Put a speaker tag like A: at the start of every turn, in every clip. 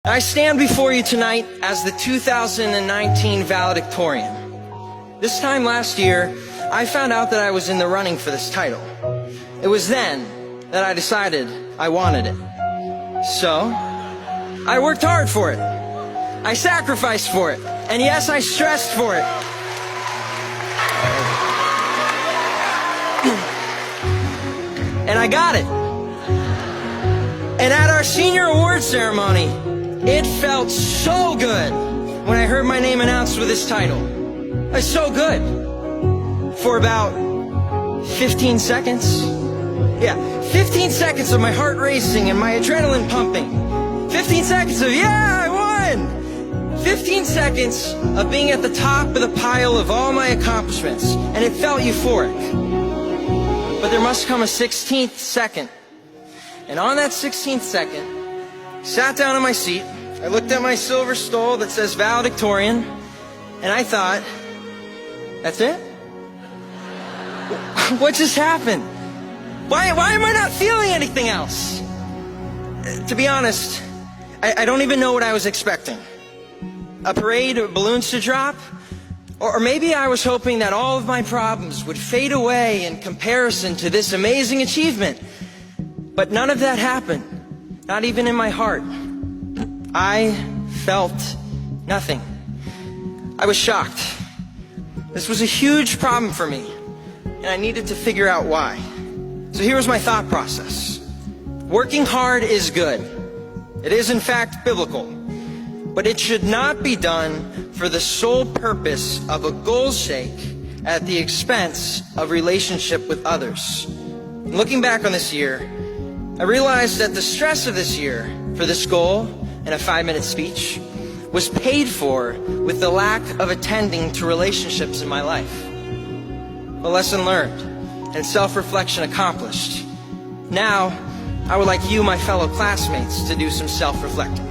A: I stand before you tonight as the 2019 valedictorian. This time last year, I found out that I was in the running for this title. It was then that I decided I wanted it. So, I worked hard for it. I sacrificed for it. And yes, I stressed for it. And I got it. And at our senior awards ceremony, it felt so good when I heard my name announced with this title. It's so good. For about 15 seconds. Yeah, 15 seconds of my heart racing and my adrenaline pumping. 15 seconds of, yeah, I won! 15 seconds of being at the top of the pile of all my accomplishments. And it felt euphoric. But there must come a 16th second. And on that 16th second, I sat down in my seat, I looked at my silver stole that says valedictorian, and I thought, that's it? What just happened? Why am I not feeling anything else? To be honest, I don't even know what I was expecting. A parade of balloons to drop? Or maybe I was hoping that all of my problems would fade away in comparison to this amazing achievement. But none of that happened. Not even in my heart. I felt nothing. I was shocked. This was a huge problem for me, and I needed to figure out why. So here was my thought process. Working hard is good. It is in fact biblical. But it should not be done for the sole purpose of a goal's sake at the expense of relationship with others. And looking back on this year, I realized that the stress of this year for this goal and a 5-minute speech was paid for with the lack of attending to relationships in my life. A lesson learned and self-reflection accomplished. Now, I would like you, my fellow classmates, to do some self-reflecting.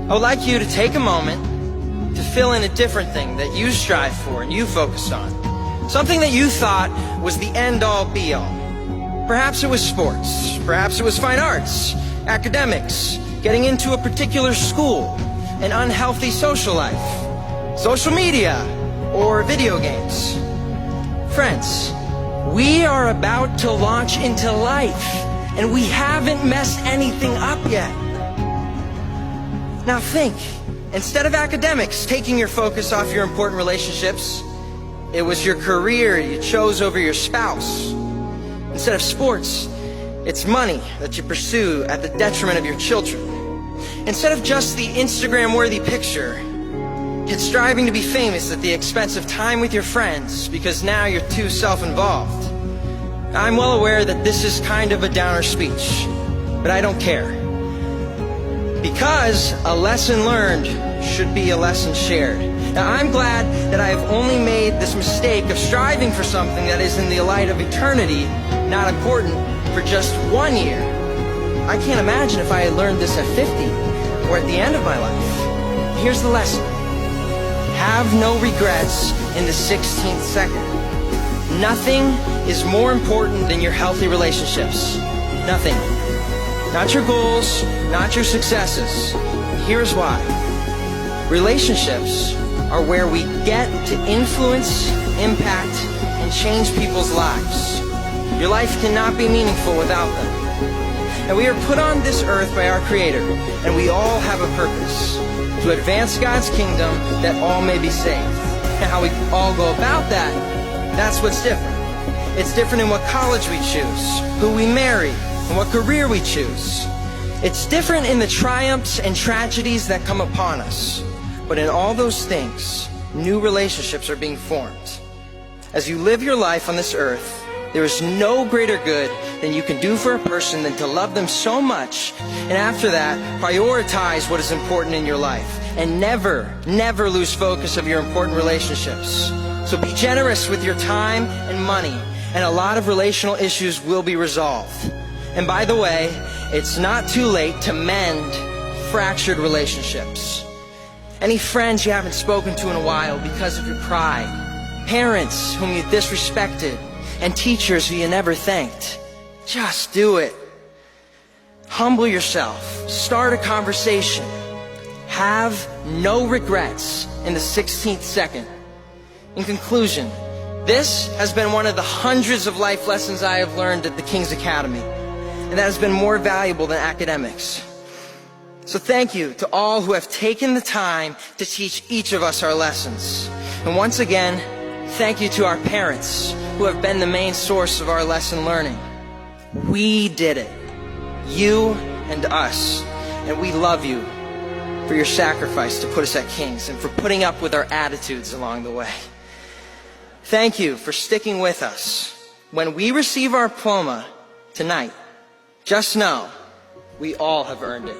A: I would like you to take a moment to fill in a different thing that you strive for and you focus on. Something that you thought was the end-all be-all. Perhaps it was sports, perhaps it was fine arts, academics, getting into a particular school, an unhealthy social life, social media, or video games. Friends, we are about to launch into life, and we haven't messed anything up yet. Now think, instead of academics taking your focus off your important relationships, it was your career you chose over your spouse. Instead of sports, it's money that you pursue at the detriment of your children. Instead of just the Instagram-worthy picture, it's striving to be famous at the expense of time with your friends because now you're too self-involved. I'm well aware that this is kind of a downer speech, but I don't care. Because a lesson learned should be a lesson shared. Now, I'm glad that I have only made this mistake of striving for something that is in the light of eternity, not important, for just 1 year. I can't imagine if I had learned this at 50 or at the end of my life. Here's the lesson. Have no regrets in the 16th second. Nothing is more important than your healthy relationships. Nothing. Not your goals, not your successes. Here's why. Relationships are where we get to influence, impact, and change people's lives. Your life cannot be meaningful without them. And we are put on this earth by our Creator, and we all have a purpose, to advance God's kingdom that all may be saved. And how we all go about that, that's what's different. It's different in what college we choose, who we marry, and what career we choose. It's different in the triumphs and tragedies that come upon us. But in all those things, new relationships are being formed. As you live your life on this earth, there is no greater good than you can do for a person than to love them so much, and after that, prioritize what is important in your life, and never, never lose focus of your important relationships. So be generous with your time and money, and a lot of relational issues will be resolved. And by the way, it's not too late to mend fractured relationships. Any friends you haven't spoken to in a while because of your pride, parents whom you disrespected, and teachers who you never thanked. Just do it. Humble yourself. Start a conversation. Have no regrets in the 16th second. In conclusion, this has been one of the hundreds of life lessons I have learned at the King's Academy, and that has been more valuable than academics. So thank you to all who have taken the time to teach each of us our lessons. And once again, thank you to our parents who have been the main source of our lesson learning. We did it, you and us, and we love you for your sacrifice to put us at King's and for putting up with our attitudes along the way. Thank you for sticking with us. When we receive our diploma tonight, just know we all have earned it.